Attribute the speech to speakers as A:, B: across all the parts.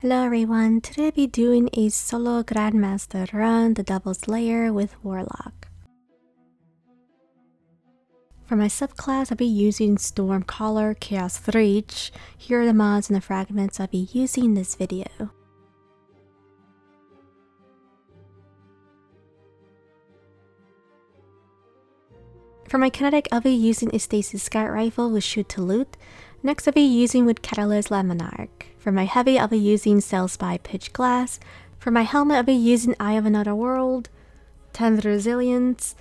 A: Hello everyone, today I'll be doing a solo Grandmaster run, the doubles Lair with Warlock. For my subclass, I'll be using Stormcaller, Chaos Reach. Here are the mods and the fragments I'll be using in this video. For my kinetic, I'll be using a Stasis Scout rifle with shoot to loot. Next, I'll be using with Catalyst Monarque. For my heavy, I'll be using Sailspy Pitchglass. For my helmet, I'll be using Eye of Another World, 10th Resilience,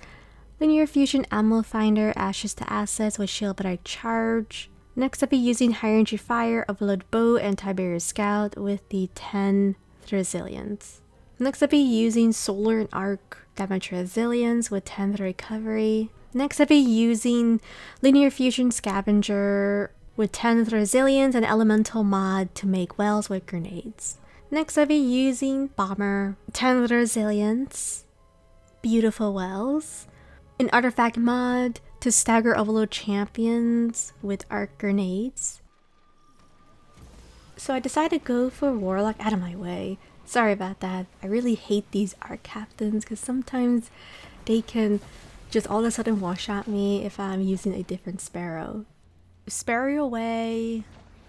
A: Linear Fusion Ammo Finder, Ashes to Assets with Shield Bright Charge. Next, I'll be using High Energy Fire, Upload Bow, and Tiberius Scout with the 10th Resilience. Next, I'll be using Solar and Arc, Damage Resilience with 10th Recovery. Next, I'll be using Linear Fusion Scavenger with 10th Resilience and Elemental Mod to make wells with grenades. Next, I'll be using Bomber, 10th Resilience, Beautiful Wells, an Artifact Mod to stagger Overload Champions with Arc Grenades. So I decided to go for Warlock. Out of my way. Sorry about that. I really hate these Arc Captains because sometimes they can just all of a sudden one-shot me if I'm using a different Sparrow. Sparrow away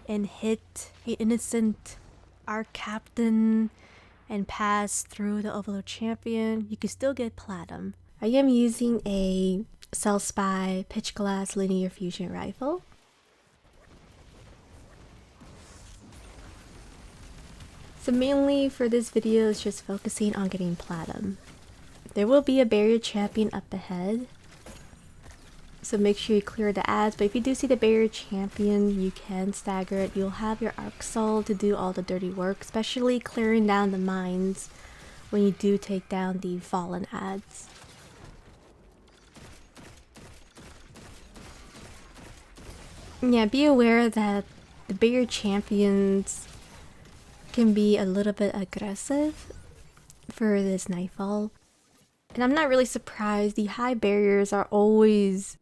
A: and hit an innocent Arc Captain and pass through the Overload Champion, you can still get Platinum. I am using a Sailspy Pitchglass Linear Fusion Rifle. So mainly for this video is just focusing on getting Platinum. There will be a barrier champion up ahead, so make sure you clear the ads, but if you do see the barrier champion, you can stagger it. You'll have your Arc Soul to do all the dirty work, especially clearing down the mines when you do take down the fallen ads. Yeah, be aware that the barrier champions can be a little bit aggressive for this Nightfall. And I'm not really surprised. The high barriers are always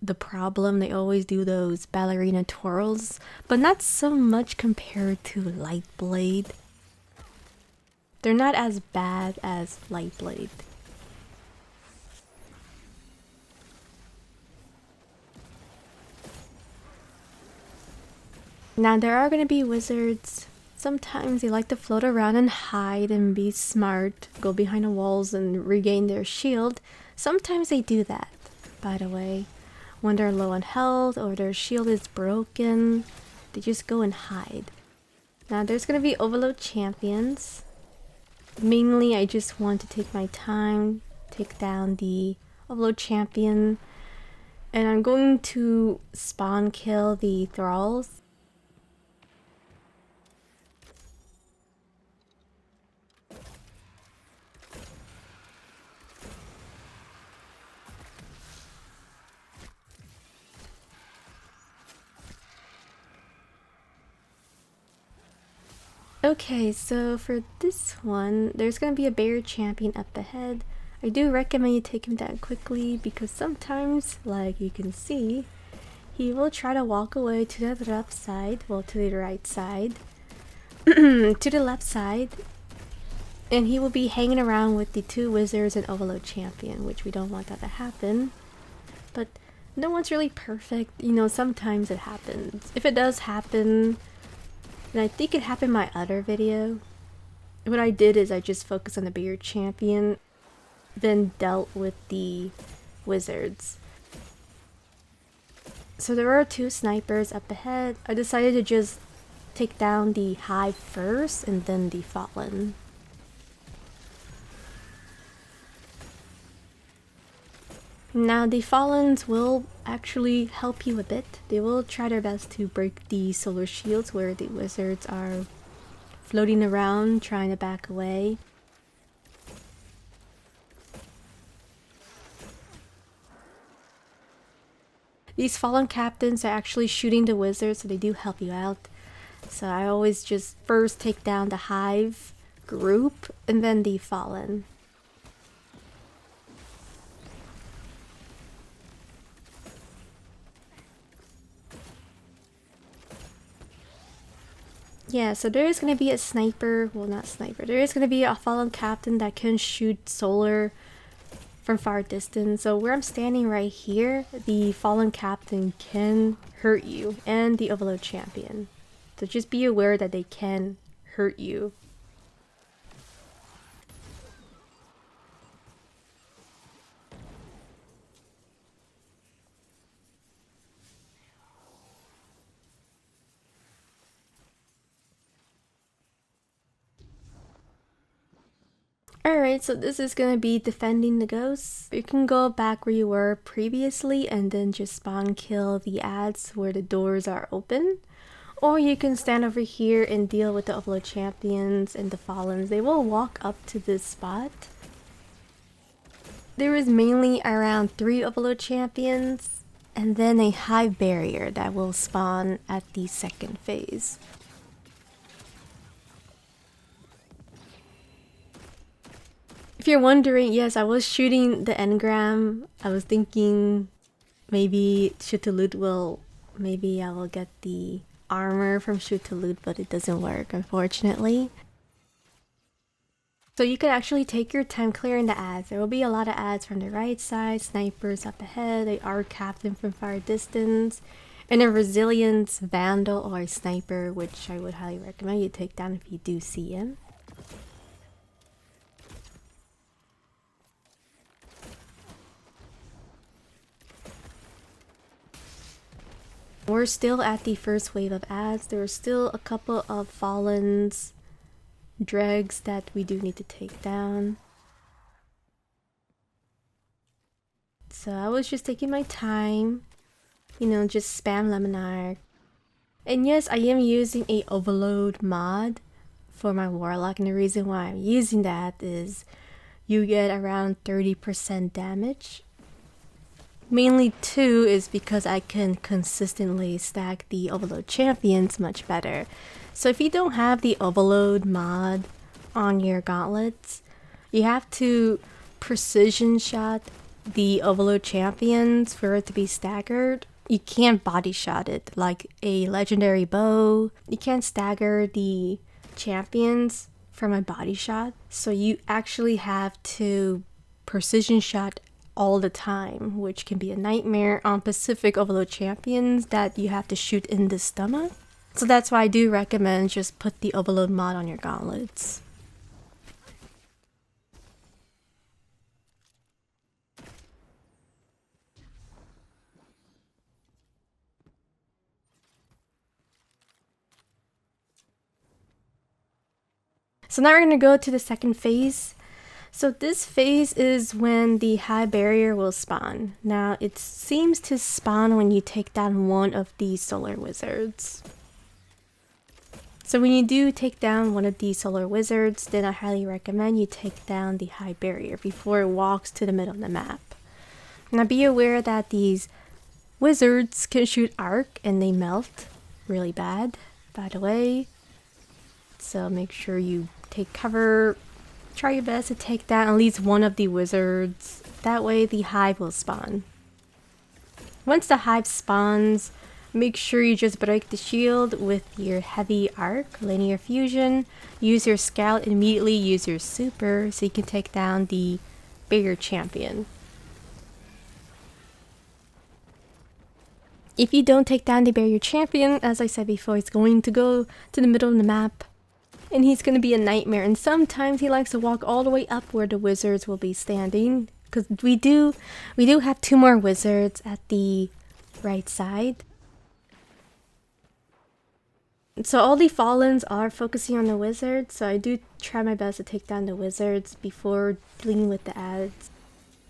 A: the problem. They always do those ballerina twirls, but not so much compared to Lightblade. They're not as bad as Lightblade. Now there are going to be wizards. Sometimes they like to float around and hide and be smart, go behind the walls and regain their shield. Sometimes they do that, by the way. When they're low on health or their shield is broken, they just go and hide. Now there's going to be Overload Champions. Mainly I just want to take my time, take down the Overload Champion. And I'm going to spawn kill the Thralls. Okay, so for this one, there's going to be a barrier champion up ahead. I do recommend you take him down quickly because sometimes, like you can see, he will try to walk away to the left side, well to the right side, to the left side, and he will be hanging around with the two wizards and Overload Champion, which we don't want that to happen. But no one's really perfect, you know, sometimes it happens. If it does happen, and I think it happened in my other video. What I did is I just focused on the barrier champion, then dealt with the wizards. So there are two snipers up ahead. I decided to just take down the hive first and then the fallen. Now the Fallens will actually help you a bit. They will try their best to break the solar shields where the wizards are floating around trying to back away. These fallen captains are actually shooting the wizards, so they do help you out. So I always just first take down the hive group and then the fallen. Yeah, so there is going to be a sniper, well not sniper, there is going to be a fallen captain that can shoot solar from far distance. So where I'm standing right here, the fallen captain can hurt you and the overload champion. So just be aware that they can hurt you. Alright, so this is gonna be defending the ghosts. You can go back where you were previously and then just spawn kill the ads where the doors are open. Or you can stand over here and deal with the overload champions and the fallens. They will walk up to this spot. There is mainly around 3 overload champions and then a hive barrier that will spawn at the second phase. If you're wondering, yes, I was shooting the engram. I was thinking maybe shoot to loot will, maybe I will get the armor from shoot to loot, but it doesn't work, unfortunately. So you can actually take your time clearing the ads. There will be a lot of ads from the right side, snipers up ahead, a R captain from far distance, and a resilience vandal or a sniper, which I would highly recommend you take down if you do see him. We're still at the first wave of ads. There are still a couple of fallens, dregs that we do need to take down. So I was just taking my time, you know, just spam Monarque. And yes, I am using a overload mod for my Warlock, and the reason why I'm using that is you get around 30% damage. Mainly 2 is because I can consistently stack the overload champions much better. So if you don't have the overload mod on your gauntlets, you have to precision shot the overload champions for it to be staggered. You can't body shot it like a legendary bow. You can't stagger the champions from a body shot. So you actually have to precision shot all the time, which can be a nightmare on Pacific overload champions that you have to shoot in the stomach. So that's why I do recommend just put the overload mod on your gauntlets. So now we're going to go to the second phase. So this phase is when the high barrier will spawn. Now it seems to spawn when you take down one of these solar wizards. So when you do take down one of these solar wizards, then I highly recommend you take down the high barrier before it walks to the middle of the map. Now be aware that these wizards can shoot arc and they melt really bad, by the way. So make sure you take cover. Try your best to take down at least one of the wizards. That way the hive will spawn. Once the hive spawns, make sure you just break the shield with your heavy arc, linear fusion. Use your scout, immediately use your super so you can take down the bigger champion. If you don't take down the barrier champion, as I said before, it's going to go to the middle of the map. And he's going to be a nightmare, and sometimes he likes to walk all the way up where the wizards will be standing, because we do have 2 more wizards at the right side. So all the fallens are focusing on the wizards, so I do try my best to take down the wizards before dealing with the ads.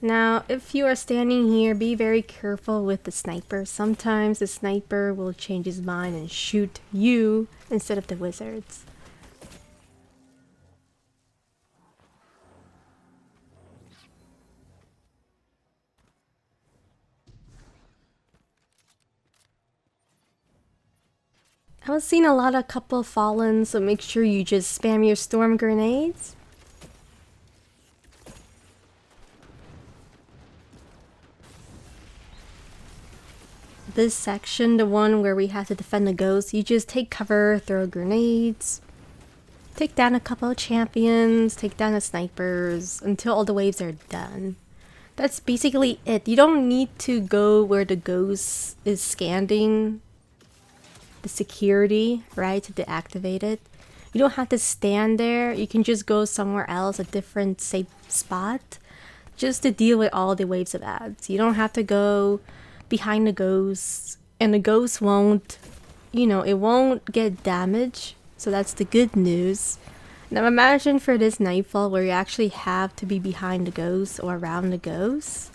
A: Now, if you are standing here, be very careful with the sniper. Sometimes the sniper will change his mind and shoot you instead of the wizards. I was seeing a lot of couple fallens, so make sure you just spam your storm grenades. this section, the one where we have to defend the ghost, you just take cover, throw grenades, take down a couple of champions, take down the snipers until all the waves are done. That's basically it. You don't need to go where the ghost is scanning the security, right, to deactivate it. You don't have to stand there. You can just go somewhere else, a different safe spot, just to deal with all the waves of ads. You don't have to go behind the ghost, and the ghost won't, you know, it won't get damaged. So that's the good news. Now imagine for this Nightfall where you actually have to be behind the ghost or around the ghost.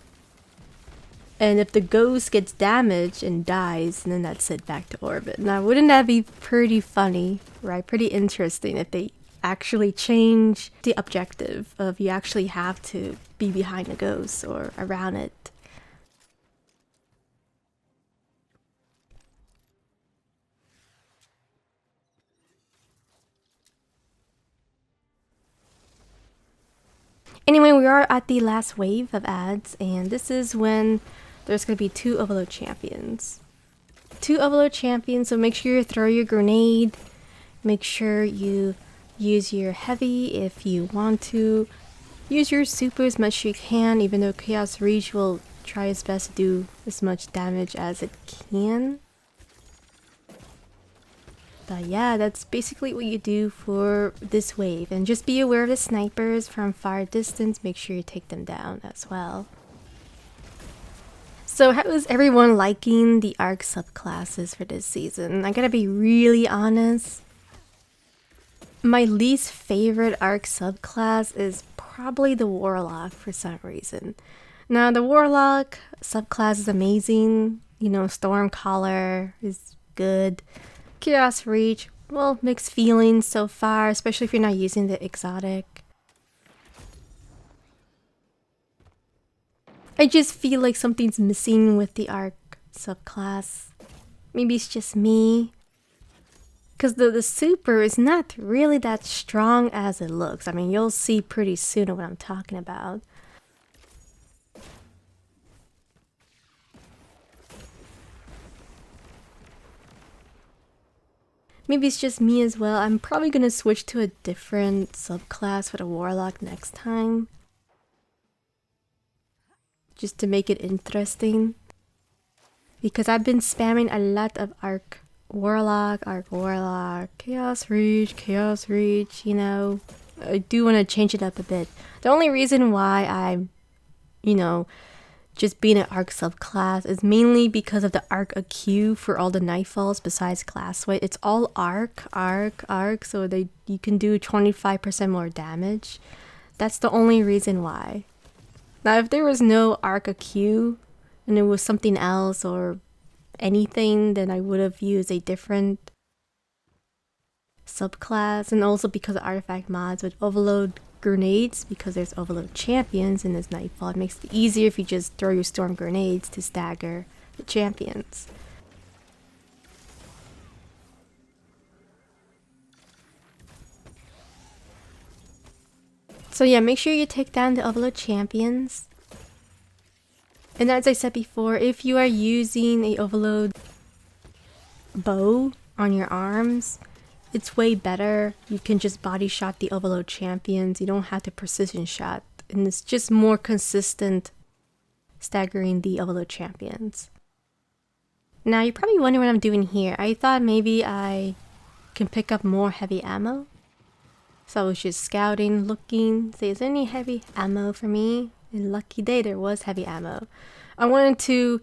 A: And if the ghost gets damaged and dies, then that's it, back to orbit. Now wouldn't that be pretty funny, right? Pretty interesting if they actually change the objective of you actually have to be behind the ghost or around it. Anyway, we are at the last wave of ads, and this is when there's going to be 2 Overload champions. 2 Overload champions, so make sure you throw your grenade. Make sure you use your heavy if you want to. Use your super as much as you can, even though Chaos Reach will try its best to do as much damage as it can. But yeah, that's basically what you do for this wave. And just be aware of the snipers from far distance. Make sure you take them down as well. So how is everyone liking the ARC subclasses for this season? I gotta be really honest. My least favorite ARC subclass is probably the Warlock for some reason. Now the Warlock subclass is amazing. You know, Stormcaller is good. Chaos Reach, well, mixed feelings so far, especially if you're not using the exotic. I just feel like something's missing with the ARC subclass. Maybe it's just me. Because the super is not really that strong as it looks. I mean, you'll see pretty soon what I'm talking about. Maybe it's just me as well. I'm probably gonna switch to a different subclass for the Warlock next time. Just to make it interesting. Because I've been spamming a lot of Arc Warlock, Chaos Reach, you know. I do want to change it up a bit. The only reason why I'm, you know, just being an Arc subclass is mainly because of the Arc AQ for all the Nightfalls besides Glassweight. It's all Arc, so you can do 25% more damage. That's the only reason why. Now if there was no Arc AQ and it was something else or anything, then I would have used a different subclass. And also because of artifact mods with overload grenades, because there's overload champions in this Nightfall, it makes it easier if you just throw your storm grenades to stagger the champions. So yeah, make sure you take down the overload champions. And as I said before, if you are using a overload bow on your arms, it's way better. You can just body shot the overload champions. You don't have to precision shot. And it's just more consistent staggering the overload champions. Now you're probably wondering what I'm doing here. I thought maybe I can pick up more heavy ammo. So I was just scouting, looking, see is there any heavy ammo for me? And lucky day there was heavy ammo. I wanted to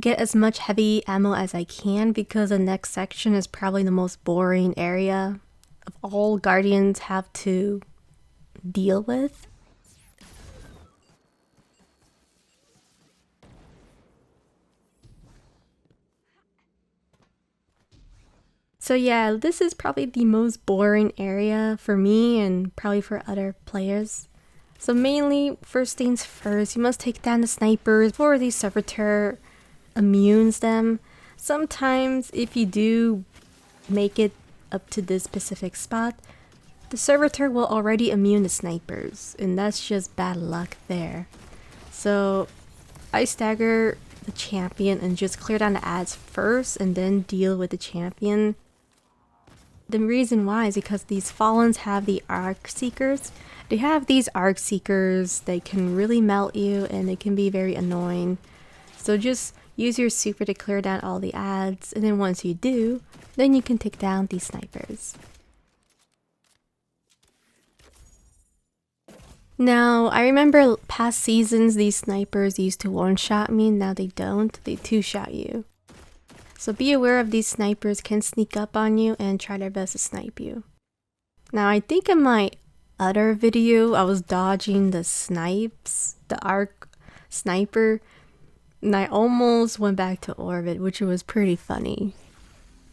A: get as much heavy ammo as I can because the next section is probably the most boring area of all Guardians have to deal with. So yeah, this is probably the most boring area for me and probably for other players. So mainly, first things first, you must take down the snipers before the Servitor immunes them. Sometimes if you do make it up to this specific spot, the Servitor will already immune the snipers, and that's just bad luck there. So I stagger the champion and just clear down the ads first and then deal with the champion. The reason why is because these Fallens have the Arc Seekers. They have these Arc Seekers, they can really melt you and they can be very annoying. So just use your super to clear down all the ads, and then once you do, then you can take down these snipers. Now, I remember past seasons these snipers used to one-shot me, now they don't, they two-shot you. So be aware of these snipers can sneak up on you and try their best to snipe you. Now I think in my other video I was dodging the snipes, the arc sniper, and I almost went back to orbit, which was pretty funny.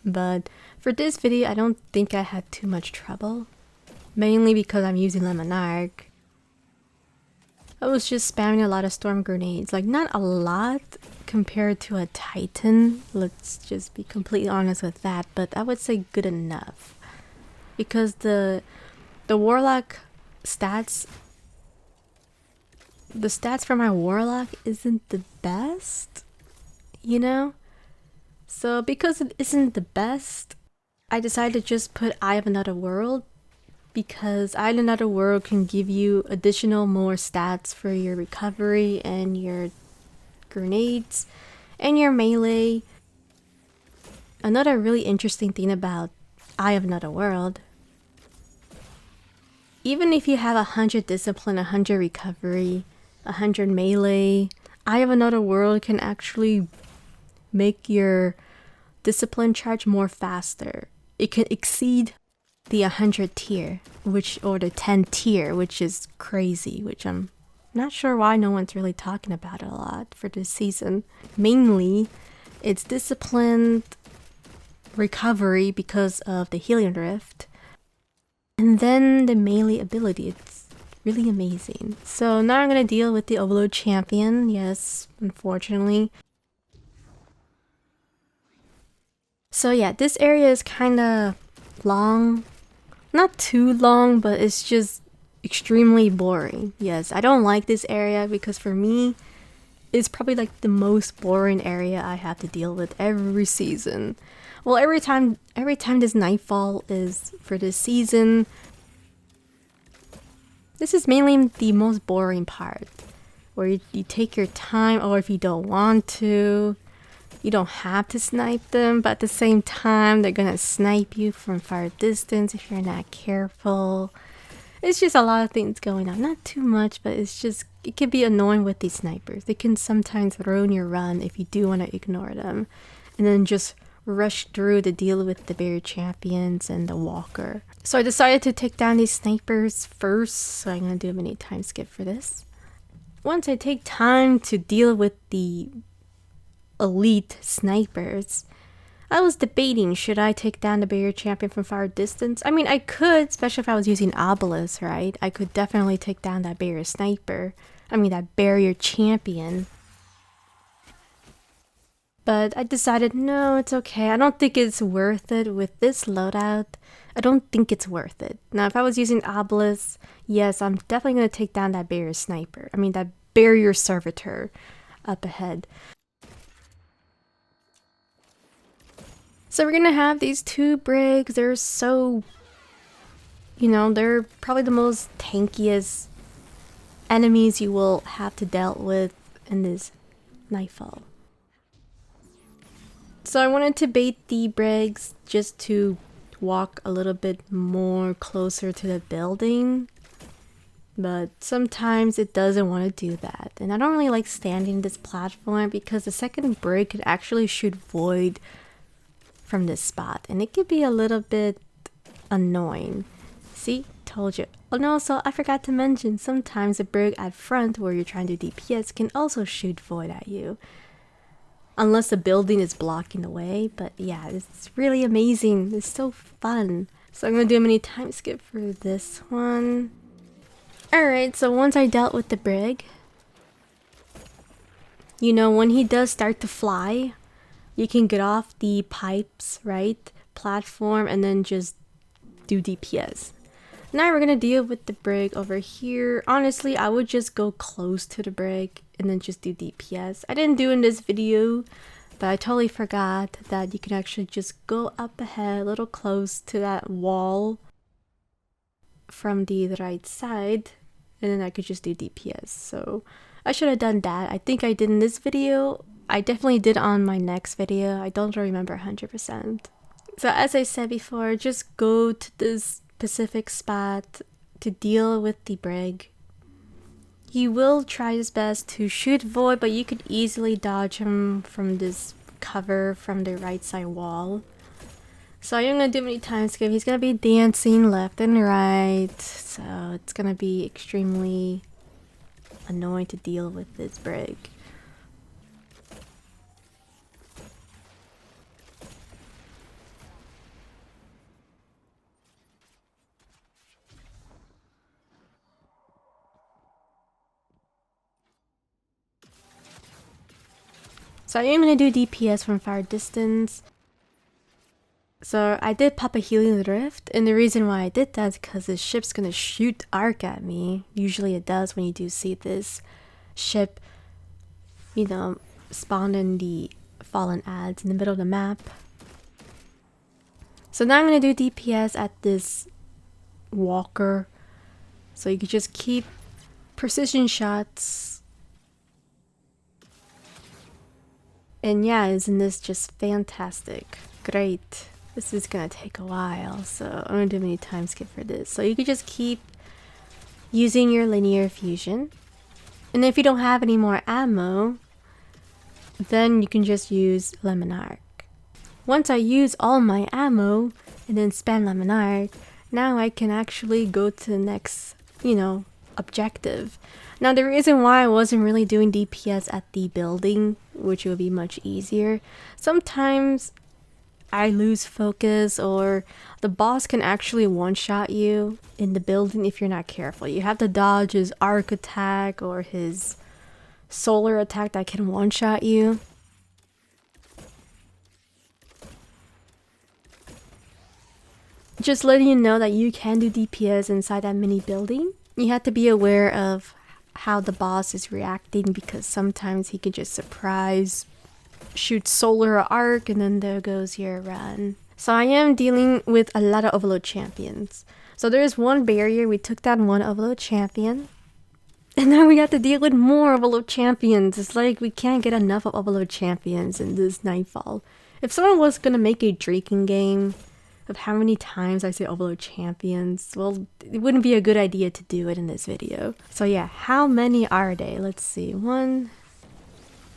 A: But for this video I don't think I had too much trouble, mainly because I'm using the Monarque. I was just spamming a lot of storm grenades, like not a lot compared to a Titan, let's just be completely honest with that, but I would say good enough. Because the Warlock stats, the stats for my Warlock isn't the best, you know? So because it isn't the best, I decided to just put Eye of Another World, because Eye of Another World can give you additional more stats for your recovery and your grenades and your melee. Another really interesting thing about Eye of Another World, even if you have 100 discipline, 100 recovery, 100 melee, Eye of Another World can actually make your discipline charge more faster. It can exceed the 100 tier, or the 10 tier, which is crazy, which I'm not sure why no one's really talking about it a lot for this season. Mainly, it's disciplined recovery because of the healing rift, and then the melee ability. It's really amazing. So now I'm gonna deal with the Overload champion. Yes, unfortunately. So yeah, this area is kind of long. Not too long, but it's just extremely boring. Yes, I don't like this area because for me, it's probably like the most boring area I have to deal with every season. Well, every time this Nightfall is for this season, this is mainly the most boring part, where you take your time, or if you don't want to, you don't have to snipe them, but at the same time, they're gonna snipe you from far distance if you're not careful. It's just a lot of things going on. Not too much, but it's just, it can be annoying with these snipers. They can sometimes ruin your run if you do want to ignore them. And then just rush through to deal with the barrier champions and the walker. So I decided to take down these snipers first, so I'm gonna do a mini time skip for this. Once I take time to deal with the elite snipers, I was debating, should I take down the barrier champion from far distance? I mean, I could, especially if I was using Obelisk, right? I could definitely take down that barrier sniper. I mean, that barrier champion. But I decided, no, it's okay. I don't think it's worth it with this loadout. I don't think it's worth it. Now, if I was using Obelisk, yes, I'm definitely going to take down that barrier sniper. I mean, that barrier servitor up ahead. So we're gonna have these two Brigs. They're so, you know, they're probably the most tankiest enemies you will have to deal with in this Nightfall. So I wanted to bait the Brigs just to walk a little bit more closer to the building, but sometimes it doesn't want to do that. And I don't really like standing in this platform because the second Brig could actually shoot Void from this spot, and it could be a little bit annoying. See, told you. Oh no, so I forgot to mention, sometimes a Brig at front where you're trying to do DPS can also shoot Void at you, unless the building is blocking the way. But yeah, it's really amazing. It's so fun. So I'm gonna do a mini time skip for this one. Alright, so once I dealt with the Brig, you know, when he does start to fly, you can get off the pipes, right? Platform, and then just do DPS. Now we're gonna deal with the Brig over here. Honestly, I would just go close to the Brig and then just do DPS. I didn't do in this video, but I totally forgot that you can actually just go up ahead, a little close to that wall from the right side, and then I could just do DPS. So I should have done that. I think I did in this video. I definitely did on my next video. I don't remember 100%. So as I said before, just go to this specific spot to deal with the Brig. He will try his best to shoot Void, but you could easily dodge him from this cover from the right side wall. So I'm gonna do many time skip. He's gonna be dancing left and right, so it's gonna be extremely annoying to deal with this Brig. So I am going to do DPS from far distance. So I did pop a Healing Rift, and the reason why I did that is because this ship's going to shoot arc at me. Usually it does when you do see this ship, you know, spawn in the fallen adds in the middle of the map. So now I'm going to do DPS at this walker. So you can just keep precision shots. And yeah, isn't this just fantastic? Great. This is gonna take a while, so I'm gonna do many time skip for this. So you can just keep using your linear fusion. And if you don't have any more ammo, then you can just use Monarque. Once I use all my ammo and then spam Monarque, now I can actually go to the next, you know, objective. Now the reason why I wasn't really doing DPS at the building, which would be much easier, sometimes I lose focus or the boss can actually one-shot you in the building if you're not careful. You have to dodge his arc attack or his solar attack that can one-shot you. Just letting you know that you can do DPS inside that mini building. You have to be aware of how the boss is reacting, because sometimes he can just surprise shoot solar arc and then there goes your run. So I am dealing with a lot of overload champions. So there's one barrier, we took down one overload champion, and now we have to deal with more overload champions. It's like we can't get enough of overload champions in this Nightfall. If someone was gonna make a drinking game of how many times I say overload champions, well, it wouldn't be a good idea to do it in this video. So yeah, how many are they? Let's see, 1,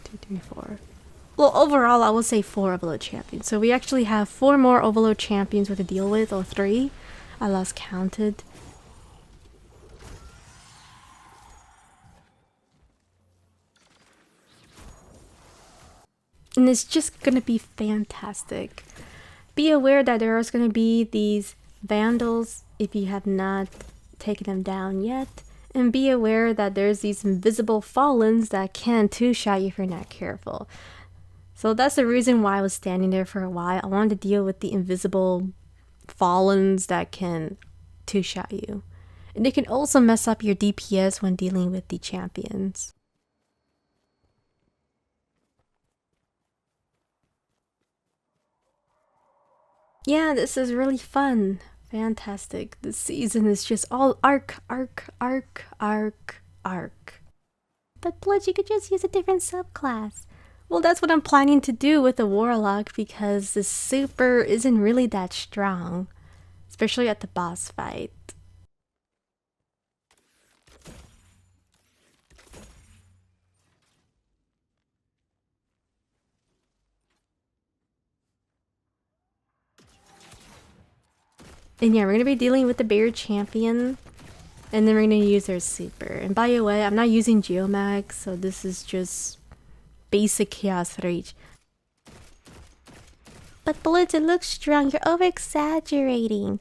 A: 2, 3, 4. Well, overall I will say 4 overload champions. So we actually have 4 more overload champions we have to deal with, or 3. I lost counted. And it's just gonna be fantastic. Be aware that there is going to be these vandals if you have not taken them down yet. And be aware that there's these invisible fallens that can two-shot you if you're not careful. So that's the reason why I was standing there for a while. I wanted to deal with the invisible fallens that can two-shot you. And they can also mess up your DPS when dealing with the champions. Yeah, this is really fun. Fantastic. This season is just all arc. But Blitz, you could just use a different subclass. Well, that's what I'm planning to do with the Warlock, because the super isn't really that strong, especially at the boss fight. And yeah, we're going to be dealing with the Bear Champion, and then we're going to use their super. And by the way, I'm not using Geomag, so this is just basic Chaos Rage. But Blitz, it looks strong. You're over-exaggerating.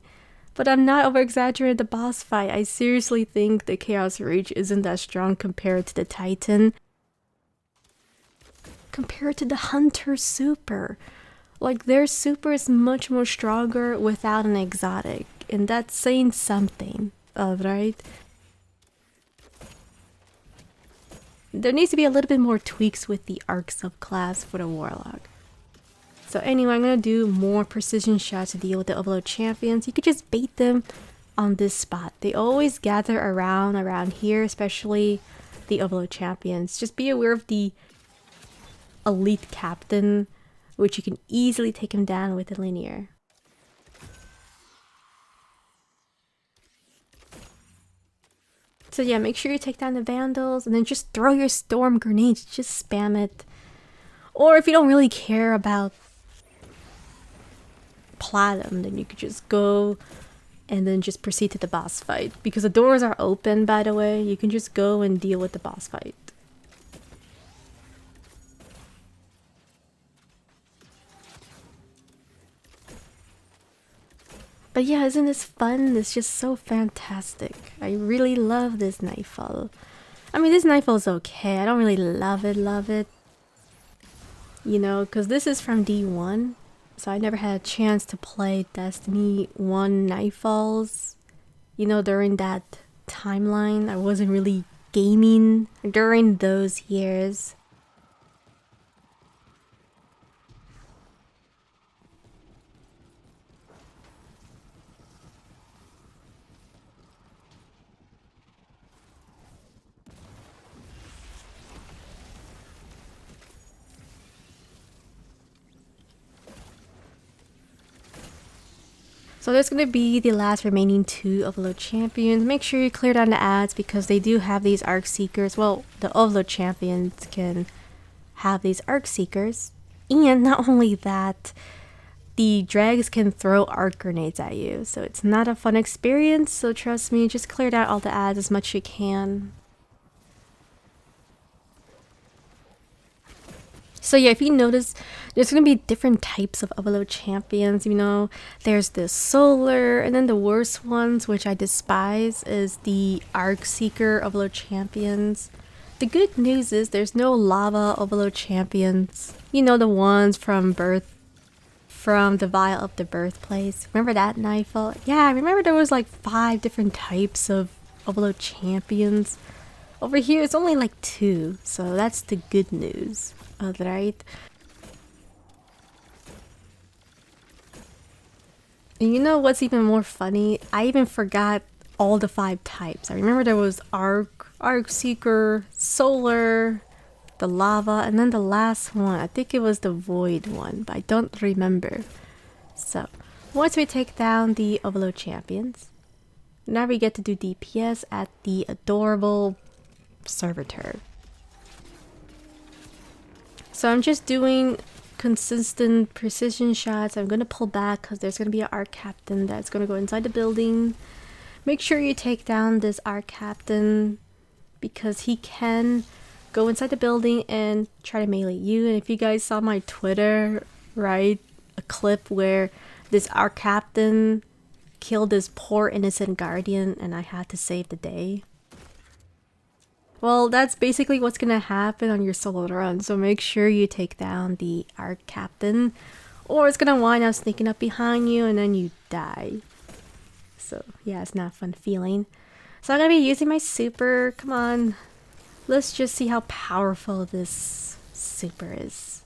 A: But I'm not over-exaggerating the boss fight. I seriously think the Chaos Rage isn't that strong compared to the Titan. Compared to the Hunter super. Like, their super is much more stronger without an exotic. and that's saying something, alright? There needs to be a little bit more tweaks with the arc subclass for the Warlock. So anyway, I'm gonna do more precision shots to deal with the Overload champions. You could just bait them on this spot. They always gather around here, especially the Overload champions. Just be aware of the elite captain, which you can easily take him down with a linear. So yeah, make sure you take down the vandals and then just throw your storm grenades. Just spam it. Or if you don't really care about platinum, then you could just go and then just proceed to the boss fight. Because the doors are open, by the way. You can just go and deal with the boss fight. But yeah, isn't this fun? It's just so fantastic. I really love this Nightfall. I mean, this Nightfall is okay. I don't really love it. You know, because this is from D1. So I never had a chance to play Destiny 1 Nightfalls. You know, during that timeline, I wasn't really gaming during those years. So there's going to be the last remaining 2 Overload champions. Make sure you clear down the ads because they do have these Arc Seekers. Well, the Overload champions can have these Arc Seekers. And not only that, the Dregs can throw Arc Grenades at you. So it's not a fun experience. So trust me, just clear out all the ads as much as you can. So yeah, if you notice, there's going to be different types of Overload champions, you know. There's the Solar, and then the worst ones, which I despise, is the Arc Seeker Overload champions. The good news is there's no Lava Overload champions. You know, the ones from the Vial of the Birthplace. Remember that Nightfall? Yeah, I remember there was like 5 different types of Overload champions. Over here, it's only like 2, so that's the good news. Alright. And you know what's even more funny? I even forgot all the 5 types. I remember there was Arc Seeker, Solar, the Lava, and then the last one. I think it was the Void one, but I don't remember. So, once we take down the Overload champions, now we get to do DPS at the adorable Servitor. So I'm just doing consistent precision shots. I'm going to pull back because there's going to be an Arc Captain that's going to go inside the building. Make sure you take down this Arc Captain because he can go inside the building and try to melee you. And if you guys saw my Twitter, right, a clip where this Arc Captain killed this poor innocent guardian and I had to save the day. Well, that's basically what's gonna happen on your solo run, so make sure you take down the Arc Captain, or it's gonna wind up sneaking up behind you and then you die. So yeah, it's not a fun feeling. So I'm gonna be using my super. Come on, let's just see how powerful this super is.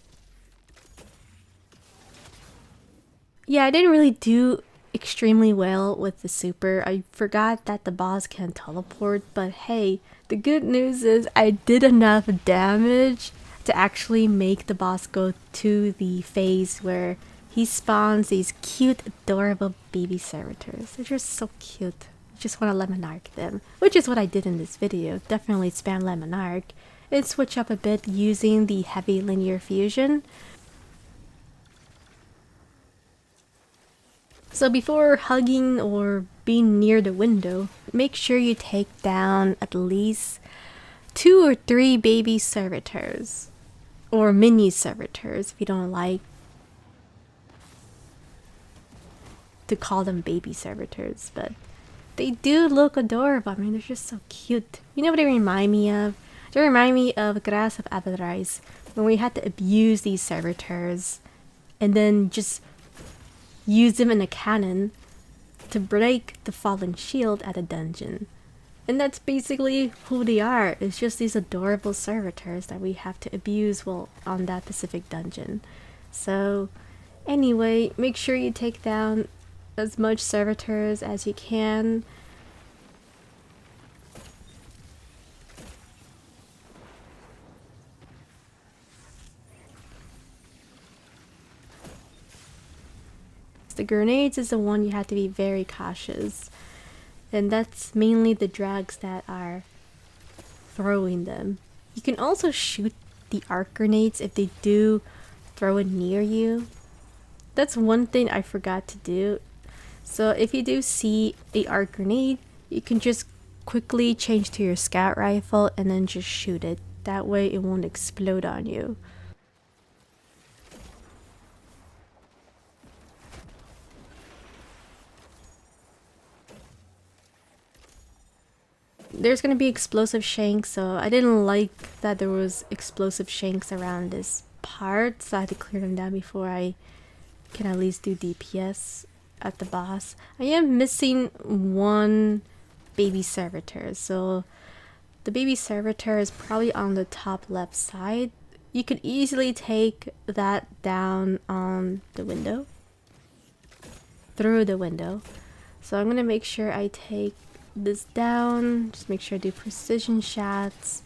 A: Yeah, I didn't really do extremely well with the super. I forgot that the boss can teleport, but hey, the good news is I did enough damage to actually make the boss go to the phase where he spawns these cute, adorable baby servitors. They're just so cute. I just want to Monarque them, which is what I did in this video. Definitely spam Monarque and switch up a bit using the heavy linear fusion. So before hugging or being near the window, make sure you take down at least 2 or 3 baby servitors. Or mini servitors if you don't like to call them baby servitors. But they do look adorable. I mean, they're just so cute. You know what they remind me of? They remind me of Grass of Aberrise, when we had to abuse these servitors and then just use them in a cannon to break the fallen shield at a dungeon. And that's basically who they are. It's just these adorable servitors that we have to abuse while on that specific dungeon. So anyway, make sure you take down as much servitors as you can. The grenades is the one you have to be very cautious. And that's mainly the drags that are throwing them. You can also shoot the arc grenades if they do throw it near you. That's one thing I forgot to do. So if you do see a arc grenade, you can just quickly change to your scout rifle and then just shoot it. That way it won't explode on you. There's gonna be explosive shanks, so I didn't like that there was explosive shanks around this part, so I had to clear them down before I can at least do DPS at the boss. I am missing one baby servitor, so the baby servitor is probably on the top left side. You could easily take that down on the window, through the window. So I'm gonna make sure I take this down, just make sure I do precision shots.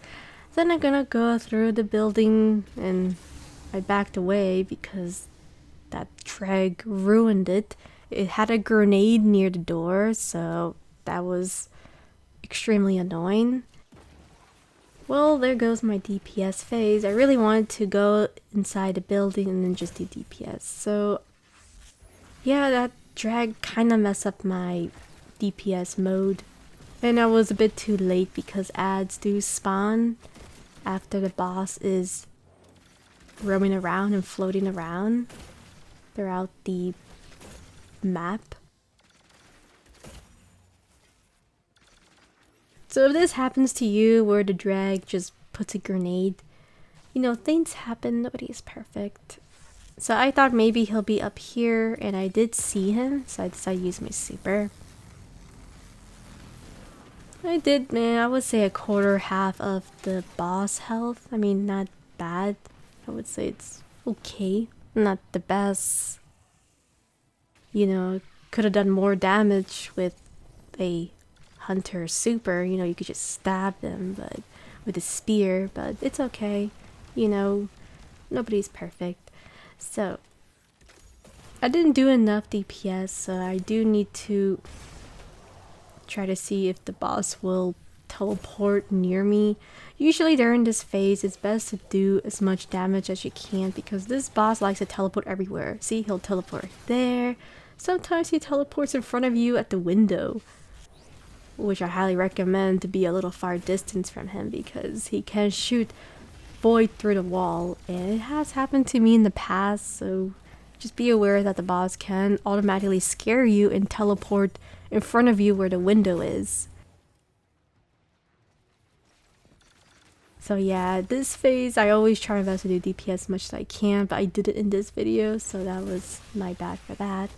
A: Then I'm gonna go through the building, and I backed away because that drag ruined it. It had a grenade near the door, so that was extremely annoying. Well, there goes my DPS phase. I really wanted to go inside the building and then just do DPS. So yeah, that drag kind of messed up my DPS mode. And I was a bit too late because ads do spawn after the boss is roaming around and floating around throughout the map. So if this happens to you where the drag just puts a grenade, you know, things happen, nobody is perfect. So I thought maybe he'll be up here, and I did see him, so I decided to use my super. I did, man, I would say a quarter, half of the boss health. I mean, not bad. I would say it's okay. Not the best. You know, could have done more damage with a hunter super. You know, you could just stab them but with a spear, but it's okay. You know, nobody's perfect. So, I didn't do enough DPS, so I do need to try to see if the boss will teleport near me. Usually during this phase, it's best to do as much damage as you can because this boss likes to teleport everywhere. See, he'll teleport there. Sometimes he teleports in front of you at the window, which I highly recommend to be a little far distance from him because he can shoot void through the wall, and it has happened to me in the past, so just be aware that the boss can automatically scare you and teleport in front of you where the window is. So yeah, this phase I always try my best to do DPS as much as I can, but I did it in this video, so that was my bad for that.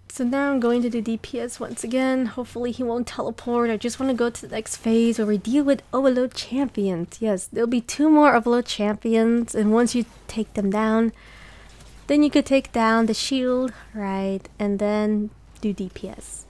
A: So now I'm going to do DPS once again. Hopefully he won't teleport. I just want to go to the next phase where we deal with overload champions. Yes, there'll be 2 more overload champions, and once you take them down, then you could take down the shield, right? And then do DPS.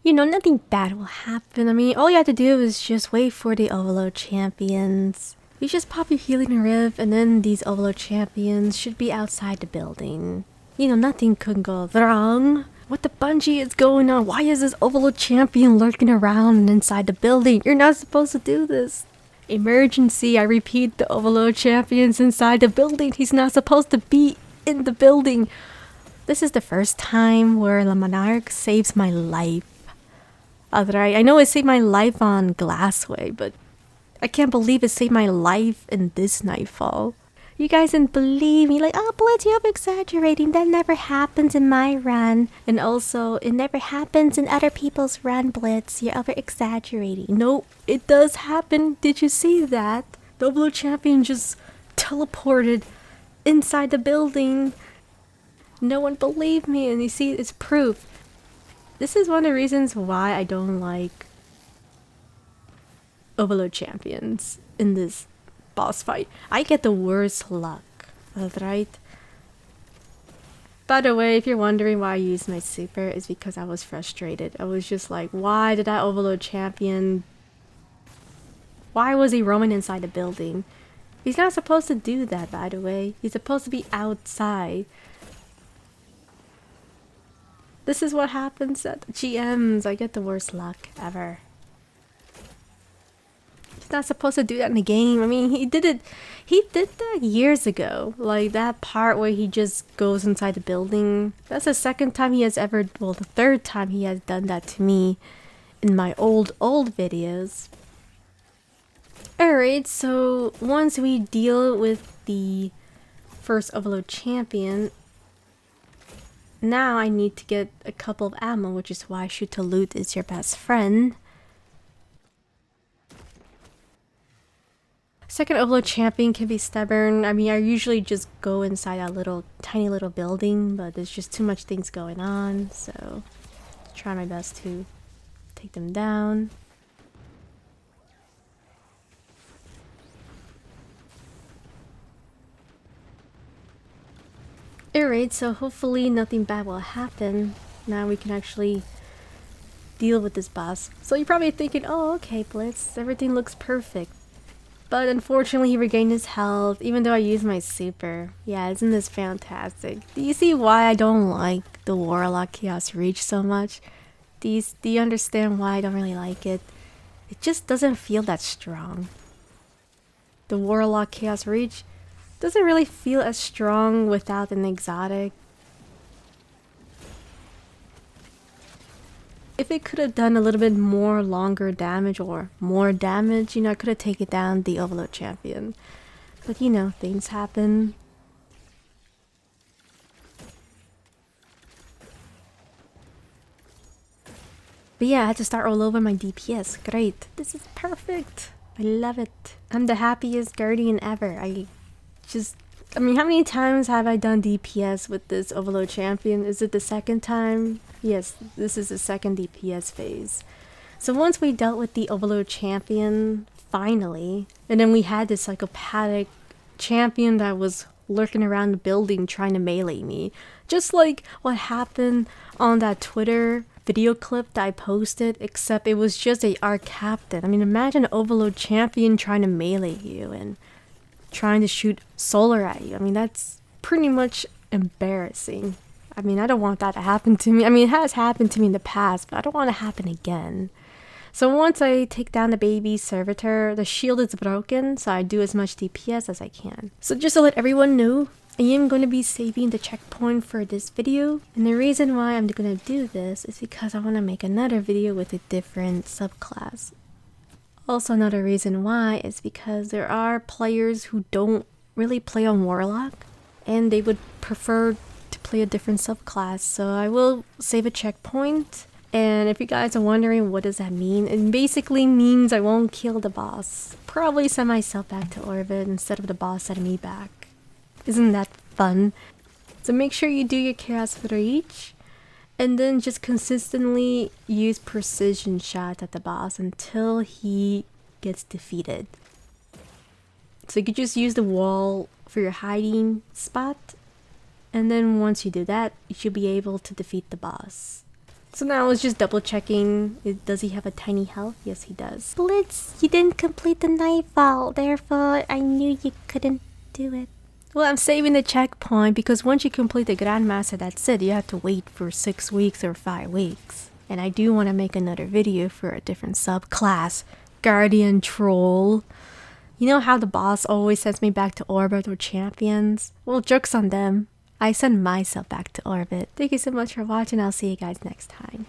A: You know, nothing bad will happen. I mean, all you have to do is just wait for the overload champions. You just pop your healing riv, and then these overload champions should be outside the building. You know, nothing could go wrong. What the Bungie is going on? Why is this overload champion lurking around inside the building? You're not supposed to do this. Emergency, I repeat, the overload champion's inside the building. He's not supposed to be in the building. This is the first time where the Monarque saves my life. I know it saved my life on Glassway, but I can't believe it saved my life in this Nightfall. You guys didn't believe me, like, oh Blitz, you're exaggerating, that never happens in my run. And also, it never happens in other people's run, Blitz, you're over exaggerating. No, it does happen. Did you see that? The Overlord champion just teleported inside the building. No one believed me, and you see, it's proof. This is one of the reasons why I don't like Overlord champions in this boss fight. I get the worst luck, right? By the way, if you're wondering why I used my super, it's because I was frustrated. I was just like, why did that Overlord champion... Why was he roaming inside the building? He's not supposed to do that, by the way. He's supposed to be outside. This is what happens at GMs. I get the worst luck ever. He's not supposed to do that in the game. I mean, he did that years ago. Like that part where he just goes inside the building. That's the second time he has ever, well, the third time he has done that to me in my old videos. Alright, so once we deal with the first Overlord champion, now I need to get a couple of ammo, which is why shoot to loot is your best friend. Second Overlord champion can be stubborn. I mean, I usually just go inside that tiny little building, but there's just too much things going on, so try my best to take them down. Alright, so hopefully nothing bad will happen. Now we can actually deal with this boss. So you're probably thinking, oh okay Blitz, everything looks perfect. But unfortunately he regained his health, even though I used my super. Yeah, isn't this fantastic? Do you see why I don't like the Warlock Chaos Reach so much? Do you understand why I don't really like it? It just doesn't feel that strong. The Warlock Chaos Reach doesn't really feel as strong without an exotic. If it could have done a little bit more longer damage or more damage, you know, I could have taken down the Overlord champion. But you know, things happen. But yeah, I had to start all over my DPS. Great. This is perfect. I love it. I'm the happiest guardian ever. I mean, how many times have I done DPS with this Overlord champion? Is it the second time? Yes, this is the second DPS phase. So once we dealt with the Overlord champion, finally, and then we had this psychopathic champion that was lurking around the building trying to melee me. Just like what happened on that Twitter video clip that I posted, except it was just a ARC captain. I mean, imagine an Overlord champion trying to melee you and trying to shoot solar at you. I mean, that's pretty much embarrassing. I mean, I don't want that to happen to me. I mean, it has happened to me in the past, but I don't want it to happen again. So once I take down the baby servitor, the shield is broken, so I do as much DPS as I can. So just to let everyone know, I am going to be saving the checkpoint for this video. And the reason why I'm going to do this is because I want to make another video with a different subclass. Also, another reason why is because there are players who don't really play on Warlock and they would prefer to play a different subclass. So I will save a checkpoint. And if you guys are wondering what does that mean, it basically means I won't kill the boss. Probably send myself back to orbit instead of the boss sending me back. Isn't that fun? So make sure you do your Chaos Filter each. And then just consistently use precision shots at the boss until he gets defeated. So you could just use the wall for your hiding spot. And then once you do that, you should be able to defeat the boss. So now I was just double checking. Does he have a tiny health? Yes, he does. Blitz, you didn't complete the Nightfall. Therefore, I knew you couldn't do it. Well, I'm saving the checkpoint because once you complete the Grandmaster, that's it. You have to wait for 6 weeks or 5 weeks. And I do want to make another video for a different subclass. Guardian Troll. You know how the boss always sends me back to orbit or champions? Well, joke's on them. I send myself back to orbit. Thank you so much for watching. I'll see you guys next time.